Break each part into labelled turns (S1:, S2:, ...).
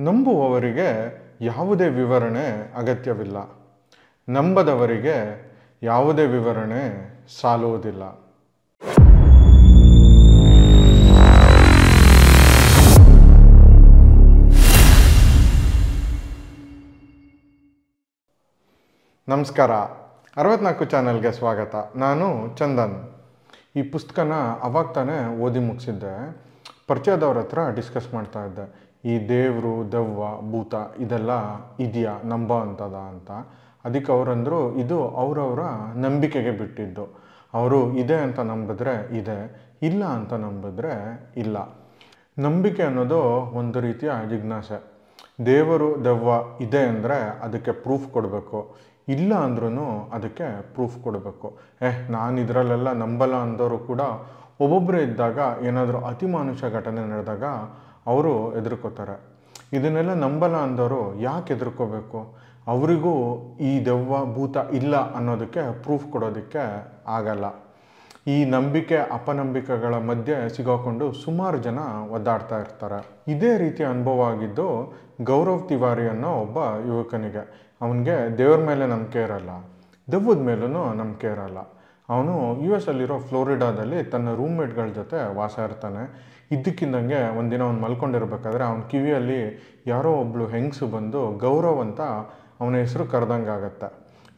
S1: ನಂಬುವವರಿಗೆ ಯಾವುದೇ ವಿವರಣೆ ಅಗತ್ಯವಿಲ್ಲ. ನಂಬದವರಿಗೆ ಯಾವುದೇ ವಿವರಣೆ ಸಾಲುವುದಿಲ್ಲ. ನಮಸ್ಕಾರ, 64 ಚಾನಲ್ಗೆ ಸ್ವಾಗತ. ನಾನು ಚಂದನ್. ಈ ಪುಸ್ತಕನ ಅವಾಗ ತಾನೇ ಓದಿ ಮುಗಿಸಿದ್ದೆ. ಪರಿಚಯದವ್ರ ಹತ್ರ ಡಿಸ್ಕಸ್ ಮಾಡ್ತಾ ಇದ್ದೆ, ಈ ದೇವರು, ದೆವ್ವ, ಭೂತ ಇದೆಲ್ಲ ಇದೆಯಾ, ನಂಬೋ ಅಂಥದ ಅಂತ. ಅದಕ್ಕೆ ಅವರಂದರು, ಇದು ಅವರವರ ನಂಬಿಕೆಗೆ ಬಿಟ್ಟಿದ್ದು. ಅವರು ಇದೆ ಅಂತ ನಂಬಿದ್ರೆ ಇದೆ, ಇಲ್ಲ ಅಂತ ನಂಬಿದ್ರೆ ಇಲ್ಲ. ನಂಬಿಕೆ ಅನ್ನೋದು ಒಂದು ರೀತಿಯ ಜಿಜ್ಞಾಸೆ. ದೇವರು, ದೆವ್ವ ಇದೆ ಅಂದರೆ ಅದಕ್ಕೆ ಪ್ರೂಫ್ ಕೊಡಬೇಕು, ಇಲ್ಲ ಅಂದ್ರೂ ಅದಕ್ಕೆ ಪ್ರೂಫ್ ಕೊಡಬೇಕು. ನಾನು ಇದರಲ್ಲೆಲ್ಲ ನಂಬಲ್ಲ ಅಂದವರು ಕೂಡ ಒಬ್ಬೊಬ್ಬರೇ ಇದ್ದಾಗ, ಏನಾದರೂ ಅತಿಮಾನುಷ ಘಟನೆ ನಡೆದಾಗ ಅವರು ಹೆದರ್ಕೋತಾರೆ. ಇದನ್ನೆಲ್ಲ ನಂಬಲ್ಲ ಅಂದವರು ಯಾಕೆ ಹೆದರ್ಕೋಬೇಕು? ಅವರಿಗೂ ಈ ದೆವ್ವ, ಭೂತ ಇಲ್ಲ ಅನ್ನೋದಕ್ಕೆ ಪ್ರೂಫ್ ಕೊಡೋದಕ್ಕೆ ಆಗಲ್ಲ. ಈ ನಂಬಿಕೆ ಅಪನಂಬಿಕೆಗಳ ಮಧ್ಯೆ ಸಿಗಾಕೊಂಡು ಸುಮಾರು ಜನ ಒದ್ದಾಡ್ತಾ ಇರ್ತಾರೆ. ಇದೇ ರೀತಿಯ ಅನುಭವ ಆಗಿದ್ದು ಗೌರವ್ ತಿವಾರಿ ಅನ್ನೋ ಒಬ್ಬ ಯುವಕನಿಗೆ. ಅವನಿಗೆ ದೇವ್ರ ಮೇಲೆ ನಂಬಿಕೆ ಇರಲ್ಲ, ದೆವ್ವದ ಮೇಲೂ ನಂಬಿಕೆ ಇರಲ್ಲ. ಅವನು US ಅಲ್ಲಿರೋ ಫ್ಲೋರಿಡಾದಲ್ಲಿ ತನ್ನ ರೂಮ್ಮೇಟ್ಗಳ ಜೊತೆ ವಾಸ ಇರ್ತಾನೆ. ಇದ್ದಕ್ಕಿದ್ದಂಗೆ ಒಂದಿನ ಅವ್ನು ಮಲ್ಕೊಂಡಿರ್ಬೇಕಾದ್ರೆ ಅವನ ಕಿವಿಯಲ್ಲಿ ಯಾರೋ ಒಬ್ಳು ಹೆಂಗಸು ಬಂದು ಗೌರವ್ ಅಂತ ಅವನ ಹೆಸರು ಕರೆದಂಗಾಗತ್ತೆ.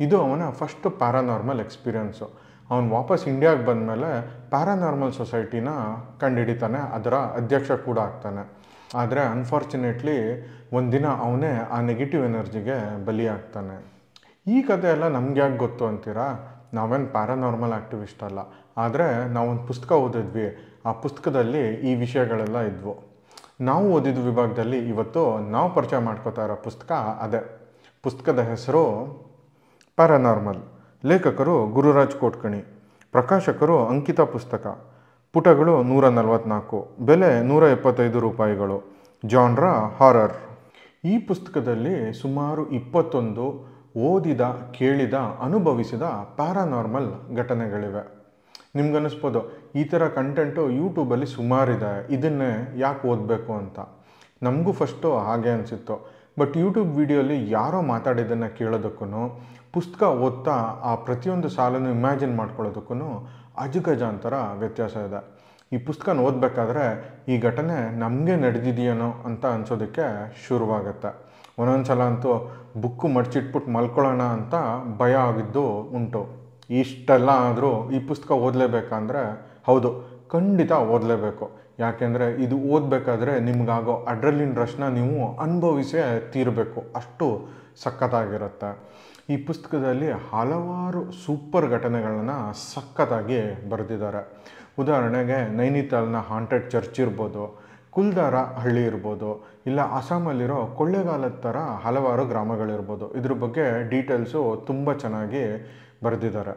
S1: ಇದು ಅವನ ಫಸ್ಟ್ ಪ್ಯಾರಾನಾರ್ಮಲ್ ಎಕ್ಸ್ಪೀರಿಯನ್ಸು. ಅವನು ವಾಪಸ್ ಇಂಡಿಯಾಗೆ ಬಂದಮೇಲೆ ಪ್ಯಾರಾನಾರ್ಮಲ್ ಸೊಸೈಟಿನ ಕಂಡುಹಿಡಿತಾನೆ, ಅದರ ಅಧ್ಯಕ್ಷ ಕೂಡ ಆಗ್ತಾನೆ. ಆದರೆ ಅನ್ಫಾರ್ಚುನೇಟ್ಲಿ ಒಂದಿನ ಅವನೇ ಆ ನೆಗೆಟಿವ್ ಎನರ್ಜಿಗೆ ಬಲಿಯಾಗ್ತಾನೆ. ಈ ಕಥೆ ಎಲ್ಲ ನಮ್ಗೆ ಯಾಕೆ ಗೊತ್ತು ಅಂತೀರಾ? ನಾವೇನು ಪ್ಯಾರಾನಾರ್ಮಲ್ ಆ್ಯಕ್ಟಿವಿಸ್ಟ್ ಅಲ್ಲ. ಆದರೆ ನಾವೊಂದು ಪುಸ್ತಕ ಓದಿದ್ವಿ, ಆ ಪುಸ್ತಕದಲ್ಲಿ ಈ ವಿಷಯಗಳೆಲ್ಲ ಇದ್ವು. ನಾವು ಓದಿದ ವಿಭಾಗದಲ್ಲಿ ಇವತ್ತು ನಾವು ಪರಿಚಯ ಮಾಡ್ಕೋತಾ ಇರೋ ಪುಸ್ತಕ ಅದೇ. ಪುಸ್ತಕದ ಹೆಸರು ಪ್ಯಾರಾನಾರ್ಮಲ್. ಲೇಖಕರು ಗುರುರಾಜ್ ಕೋಟ್ಕಣಿ, ಪ್ರಕಾಶಕರು ಅಂಕಿತ ಪುಸ್ತಕ. ಪುಟಗಳು 144, ಬೆಲೆ $175. Genre horror. ಈ ಪುಸ್ತಕದಲ್ಲಿ ಸುಮಾರು 21 ಓದಿದ, ಕೇಳಿದ, ಅನುಭವಿಸಿದ ಪ್ಯಾರಾನಾರ್ಮಲ್ ಘಟನೆಗಳಿವೆ. ನಿಮ್ಗನ್ನಿಸ್ಬೋದು, ಈ ಥರ ಕಂಟೆಂಟು ಯೂಟ್ಯೂಬಲ್ಲಿ ಸುಮಾರಿದೆ, ಇದನ್ನೇ ಯಾಕೆ ಓದಬೇಕು ಅಂತ. ನಮಗೂ ಫಸ್ಟು ಹಾಗೆ ಅನಿಸಿತ್ತು. ಬಟ್ ಯೂಟ್ಯೂಬ್ ವಿಡಿಯೋಲಿ ಯಾರೋ ಮಾತಾಡಿದ್ದನ್ನು ಕೇಳೋದಕ್ಕೂ, ಪುಸ್ತಕ ಓದ್ತಾ ಆ ಪ್ರತಿಯೊಂದು ಸಾಲನ್ನು ಇಮ್ಯಾಜಿನ್ ಮಾಡ್ಕೊಳ್ಳೋದಕ್ಕೂ ಅಜಗಜಾಂತರ ವ್ಯತ್ಯಾಸ ಇದೆ. ಈ ಪುಸ್ತಕನ ಓದಬೇಕಾದ್ರೆ ಈ ಘಟನೆ ನಮಗೆ ನಡೆದಿದೆಯೇನೋ ಅಂತ ಅನ್ಸೋದಕ್ಕೆ ಶುರುವಾಗುತ್ತೆ. ಒಂದೊಂದು ಸಲ ಅಂತೂ ಬುಕ್ಕು ಮಡ್ಚಿಟ್ಬಿಟ್ಟು ಮಲ್ಕೊಳ್ಳೋಣ ಅಂತ ಭಯ ಆಗಿದ್ದು ಉಂಟು. ಇಷ್ಟೆಲ್ಲ ಆದರೂ ಈ ಪುಸ್ತಕ ಓದಲೇಬೇಕಂದ್ರೆ ಹೌದು, ಖಂಡಿತ ಓದಲೇಬೇಕು. ಯಾಕೆಂದರೆ ಇದು ಓದಬೇಕಾದ್ರೆ ನಿಮಗಾಗೋ ಅಡ್ರೆಲಿನ್ ರಶ್ನ ನೀವು ಅನುಭವಿಸೇ ತೀರಬೇಕು, ಅಷ್ಟು ಸಖತ್ತಾಗಿರುತ್ತೆ. ಈ ಪುಸ್ತಕದಲ್ಲಿ ಹಲವಾರು ಸೂಪರ್ ಘಟನೆಗಳನ್ನ ಸಖತ್ತಾಗಿ ಬರೆದಿದ್ದಾರೆ. ಉದಾಹರಣೆಗೆ ನೈನಿತಾಲ್ನ ಹಾಂಟೆಡ್ ಚರ್ಚ್ ಇರ್ಬೋದು, ಕುಲ್ದಾರ ಹಳ್ಳಿ ಇರ್ಬೋದು, ಇಲ್ಲ ಅಸ್ಸಾಮಲ್ಲಿರೋ ಕೊಳ್ಳೇಗಾಲದ ಥರ ಹಲವಾರು ಗ್ರಾಮಗಳಿರ್ಬೋದು. ಇದ್ರ ಬಗ್ಗೆ ಡೀಟೇಲ್ಸು ತುಂಬ ಚೆನ್ನಾಗಿ ಬರೆದಿದ್ದಾರೆ.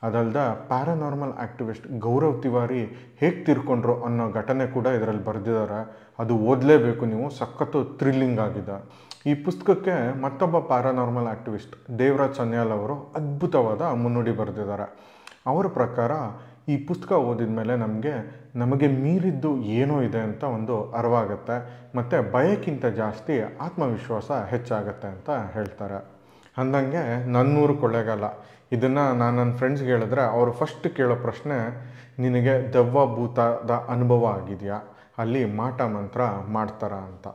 S1: ಅದಲ್ಲದೆ ಪ್ಯಾರಾನಾರ್ಮಲ್ ಆ್ಯಕ್ಟಿವಿಸ್ಟ್ ಗೌರವ್ ತಿವಾರಿ ಹೇಗೆ ತೀರ್ಕೊಂಡ್ರು ಅನ್ನೋ ಘಟನೆ ಕೂಡ ಇದರಲ್ಲಿ ಬರೆದಿದ್ದಾರೆ. ಅದು ಓದಲೇಬೇಕು ನೀವು, ಸಖತ್ತು ಥ್ರಿಲ್ಲಿಂಗ್ ಆಗಿದೆ. ಈ ಪುಸ್ತಕಕ್ಕೆ ಮತ್ತೊಬ್ಬ ಪ್ಯಾರಾನಾರ್ಮಲ್ ಆ್ಯಕ್ಟಿವಿಸ್ಟ್ ದೇವರಾಜ್ ಸನ್ಯಾಲ್ ಅವರು ಅದ್ಭುತವಾದ ಮುನ್ನುಡಿ ಬರೆದಿದ್ದಾರೆ. ಅವರ ಪ್ರಕಾರ ಈ ಪುಸ್ತಕ ಓದಿದ ಮೇಲೆ ನಮಗೆ ಮೀರಿದ್ದು ಏನೋ ಇದೆ ಅಂತ ಒಂದು ಅರಿವಾಗುತ್ತೆ, ಮತ್ತು ಭಯಕ್ಕಿಂತ ಜಾಸ್ತಿ ಆತ್ಮವಿಶ್ವಾಸ ಹೆಚ್ಚಾಗತ್ತೆ ಅಂತ ಹೇಳ್ತಾರೆ. ಅಂದಂಗೆ ನನ್ನೂರು ಕೊಳ್ಳೇಗಾಲ. ಇದನ್ನು ನಾನು ನನ್ನ ಫ್ರೆಂಡ್ಸ್ಗೆ ಹೇಳಿದ್ರೆ ಅವರು ಫಸ್ಟ್ ಕೇಳೋ ಪ್ರಶ್ನೆ, ನಿನಗೆ ದೆವ್ವ ಭೂತದ ಅನುಭವ ಆಗಿದೆಯಾ, ಅಲ್ಲಿ ಮಾಟ ಮಂತ್ರ ಮಾಡ್ತಾರಾ ಅಂತ.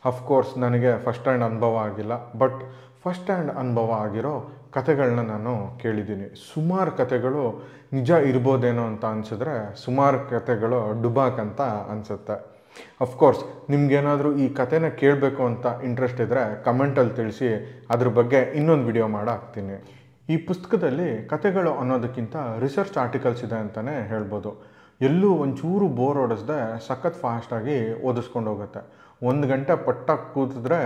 S1: ಅಫ್ಕೋರ್ಸ್ ನನಗೆ ಫಸ್ಟ್ ಹ್ಯಾಂಡ್ ಅನುಭವ ಆಗಿಲ್ಲ, ಬಟ್ ಫಸ್ಟ್ ಹ್ಯಾಂಡ್ ಅನುಭವ ಆಗಿರೋ ಕಥೆಗಳನ್ನ ನಾನು ಕೇಳಿದ್ದೀನಿ. ಸುಮಾರು ಕಥೆಗಳು ನಿಜ ಇರ್ಬೋದೇನೋ ಅಂತ ಅನಿಸಿದ್ರೆ ಸುಮಾರು ಕಥೆಗಳು ಡುಬಾಕ್ ಅಂತ ಅನಿಸುತ್ತೆ. ಅಫ್ಕೋರ್ಸ್ ನಿಮ್ಗೇನಾದರೂ ಈ ಕಥೆನ ಕೇಳಬೇಕು ಅಂತ ಇಂಟ್ರೆಸ್ಟ್ ಇದ್ದರೆ ಕಮೆಂಟಲ್ಲಿ ತಿಳಿಸಿ, ಅದ್ರ ಬಗ್ಗೆ ಇನ್ನೊಂದು ವಿಡಿಯೋ ಹಾಕ್ತೀನಿ. ಈ ಪುಸ್ತಕದಲ್ಲಿ ಕಥೆಗಳು ಅನ್ನೋದಕ್ಕಿಂತ ರಿಸರ್ಚ್ ಆರ್ಟಿಕಲ್ಸ್ ಇದೆ ಅಂತಲೇ ಹೇಳ್ಬೋದು. ಎಲ್ಲೂ ಒಂಚೂರು ಬೋರ್ ಹೊಡೆಸ್ದೆ ಸಖತ್ ಫಾಸ್ಟಾಗಿ ಓದಿಸ್ಕೊಂಡು ಹೋಗುತ್ತೆ. 1 ಗಂಟೆ ಪಟ್ಟಾಗಿ ಕೂತಿದ್ರೆ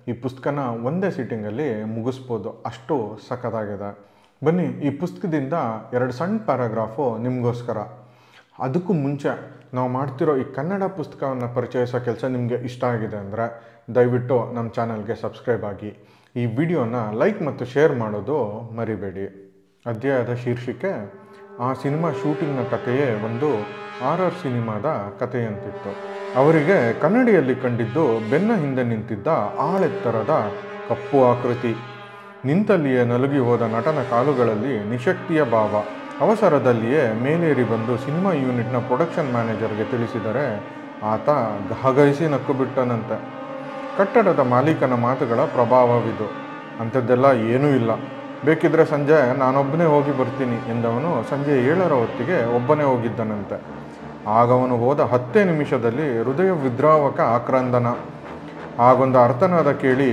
S1: ಈ ಪುಸ್ತಕನ ಒಂದೇ ಸೀಟಿಂಗಲ್ಲಿ ಮುಗಿಸ್ಬೋದು, ಅಷ್ಟು ಸಖತ್ತಾಗಿದೆ. ಬನ್ನಿ, ಈ ಪುಸ್ತಕದಿಂದ 2 ಸಣ್ಣ ಪ್ಯಾರಾಗ್ರಾಫು ನಿಮಗೋಸ್ಕರ. ಅದಕ್ಕೂ ಮುಂಚೆ ನಾವು ಮಾಡ್ತಿರೋ ಈ ಕನ್ನಡ ಪುಸ್ತಕವನ್ನು ಪರಿಚಯಿಸೋ ಕೆಲಸ ನಿಮಗೆ ಇಷ್ಟ ಆಗಿದೆ ಅಂದರೆ ದಯವಿಟ್ಟು ನಮ್ಮ ಚಾನಲ್ಗೆ ಸಬ್ಸ್ಕ್ರೈಬ್ ಆಗಿ, ಈ ವಿಡಿಯೋನ ಲೈಕ್ ಮತ್ತು ಶೇರ್ ಮಾಡೋದು ಮರಿಬೇಡಿ. ಅಧ್ಯಾಯದ ಶೀರ್ಷಿಕೆ ಆ ಸಿನಿಮಾ ಶೂಟಿಂಗ್ನ ಕಥೆಯೇ ಒಂದು ಹಾರರ್ ಸಿನಿಮಾದ ಕಥೆಯಂತಿತ್ತು. ಅವರಿಗೆ ಕನ್ನಡಿಯಲ್ಲಿ ಕಂಡಿದ್ದು ಬೆನ್ನ ಹಿಂದೆ ನಿಂತಿದ್ದ ಆಳೆತ್ತರದ ಕಪ್ಪು ಆಕೃತಿ. ನಿಂತಲ್ಲಿಯೇ ನಲುಗಿ ಹೋದ ನಟನ ಕಾಲುಗಳಲ್ಲಿ ನಿಶಕ್ತಿಯ ಭಾವ. ಅವಸರದಲ್ಲಿಯೇ ಮೇಲೇರಿ ಬಂದು ಸಿನಿಮಾ ಯೂನಿಟ್ನ ಪ್ರೊಡಕ್ಷನ್ ಮ್ಯಾನೇಜರ್ಗೆ ತಿಳಿಸಿದರೆ ಆತ ಗಹಗಹಿಸಿ ನಕ್ಕು ಬಿಟ್ಟನಂತೆ. ಕಟ್ಟಡದ ಮಾಲೀಕನ ಮಾತುಗಳ ಪ್ರಭಾವವಿದು. ಅಂಥದ್ದೆಲ್ಲ ಏನೂ ಇಲ್ಲ, ಬೇಕಿದ್ರೆ ಸಂಜೆ ನಾನೊಬ್ಬನೇ ಹೋಗಿ ಬರ್ತೀನಿ ಎಂದವನು ಸಂಜೆ 7 ಹೊತ್ತಿಗೆ ಒಬ್ಬನೇ ಹೋಗಿದ್ದನಂತೆ. ಆಗವನು ಹೋದ 10 ನಿಮಿಷದಲ್ಲಿ ಹೃದಯ ವಿದ್ರಾವಕ ಆಕ್ರಂದನ. ಆಗೊಂದು ಅರ್ಥನಾದ ಕೇಳಿ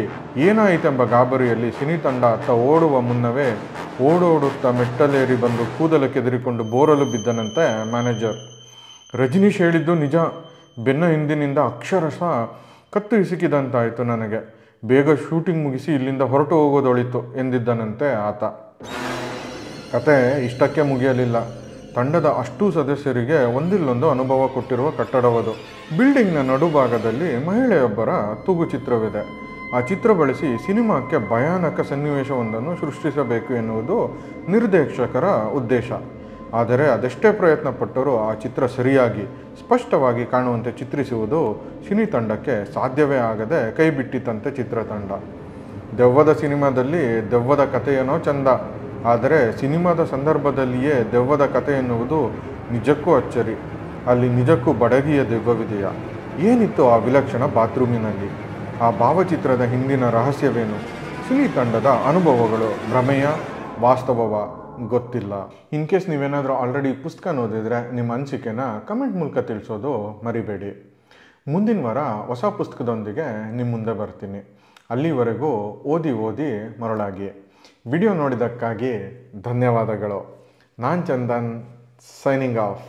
S1: ಏನಾಯಿತೆಂಬ ಗಾಬರಿಯಲ್ಲಿ ಸಿನಿ ತಂಡ ಅತ್ತ ಓಡುವ ಮುನ್ನವೇ ಓಡೋಡುತ್ತಾ ಮೆಟ್ಟಲೇರಿ ಬಂದು ಕೂದಲು ಕೆದರಿಕೊಂಡು ಬೋರಲು ಬಿದ್ದನಂತೆ ಮ್ಯಾನೇಜರ್. ರಜನೀಶ್ ಹೇಳಿದ್ದು ನಿಜ. ಬೆನ್ನ ಹಿಂದಿನಿಂದ ಅಕ್ಷರಶಃ ಕತ್ತು ಹಿಸುಕಿದಂತಾಯಿತು ನನಗೆ. ಬೇಗ ಶೂಟಿಂಗ್ ಮುಗಿಸಿ ಇಲ್ಲಿಂದ ಹೊರಟು ಹೋಗೋದೊಳಿತು ಎಂದಿದ್ದನಂತೆ ಆತ. ಕತೆ ಇಷ್ಟಕ್ಕೆ ಮುಗಿಯಲಿಲ್ಲ. ತಂಡದ ಅಷ್ಟೂ ಸದಸ್ಯರಿಗೆ ಒಂದಿಲ್ಲೊಂದು ಅನುಭವ ಕೊಟ್ಟಿರುವ ಕಟ್ಟಡವದು. ಬಿಲ್ಡಿಂಗ್ನ ನಡುಭಾಗದಲ್ಲಿ ಮಹಿಳೆಯೊಬ್ಬರ ತೂಗು ಚಿತ್ರವಿದೆ. ಆ ಚಿತ್ರ ಬಳಸಿ ಸಿನಿಮಾಕ್ಕೆ ಭಯಾನಕ ಸನ್ನಿವೇಶವೊಂದನ್ನು ಸೃಷ್ಟಿಸಬೇಕು ಎನ್ನುವುದು ನಿರ್ದೇಶಕರ ಉದ್ದೇಶ. ಆದರೆ ಅದೆಷ್ಟೇ ಪ್ರಯತ್ನ ಪಟ್ಟರೂ ಆ ಚಿತ್ರ ಸರಿಯಾಗಿ ಸ್ಪಷ್ಟವಾಗಿ ಕಾಣುವಂತೆ ಚಿತ್ರಿಸುವುದು ಸಿನಿ ತಂಡಕ್ಕೆ ಸಾಧ್ಯವೇ ಆಗದೆ ಕೈಬಿಟ್ಟಿತಂತೆ ಚಿತ್ರತಂಡ. ದೆವ್ವದ ಸಿನಿಮಾದಲ್ಲಿ ದೆವ್ವದ ಕಥೆಯೇನೋ ಚಂದ, ಆದರೆ ಸಿನಿಮಾದ ಸಂದರ್ಭದಲ್ಲಿಯೇ ದೆವ್ವದ ಕಥೆ ಎನ್ನುವುದು ನಿಜಕ್ಕೂ ಅಚ್ಚರಿ. ಅಲ್ಲಿ ನಿಜಕ್ಕೂ ಬಡಗಿಯ ದೆವ್ವವಿದೆಯಾ? ಏನಿತ್ತು ಆ ವಿಲಕ್ಷಣ ಬಾತ್ರೂಮಿನಲ್ಲಿ? ಆ ಭಾವಚಿತ್ರದ ಹಿಂದಿನ ರಹಸ್ಯವೇನು? ಸಿನಿ ತಂಡದ ಅನುಭವಗಳು ಭ್ರಮೆಯ ವಾಸ್ತವವ ಗೊತ್ತಿಲ್ಲ. ಇನ್ ಕೇಸ್ ನೀವೇನಾದರೂ ಆಲ್ರೆಡಿ ಪುಸ್ತಕ ಓದಿದರೆ ನಿಮ್ಮ ಅನಿಸಿಕೆನ ಕಮೆಂಟ್ ಮೂಲಕ ತಿಳಿಸೋದು ಮರಿಬೇಡಿ. ಮುಂದಿನ ವಾರ ಹೊಸ ಪುಸ್ತಕದೊಂದಿಗೆ ನಿಮ್ಮ ಮುಂದೆ ಬರ್ತೀನಿ. ಅಲ್ಲಿವರೆಗೂ ಓದಿ ಮರಳಾಗಿ. ವಿಡಿಯೋ ನೋಡಿದ್ದಕ್ಕಾಗಿ ಧನ್ಯವಾದಗಳು. ನಾನು ಚಂದನ್, ಸೈನಿಂಗ್ ಆಫ್.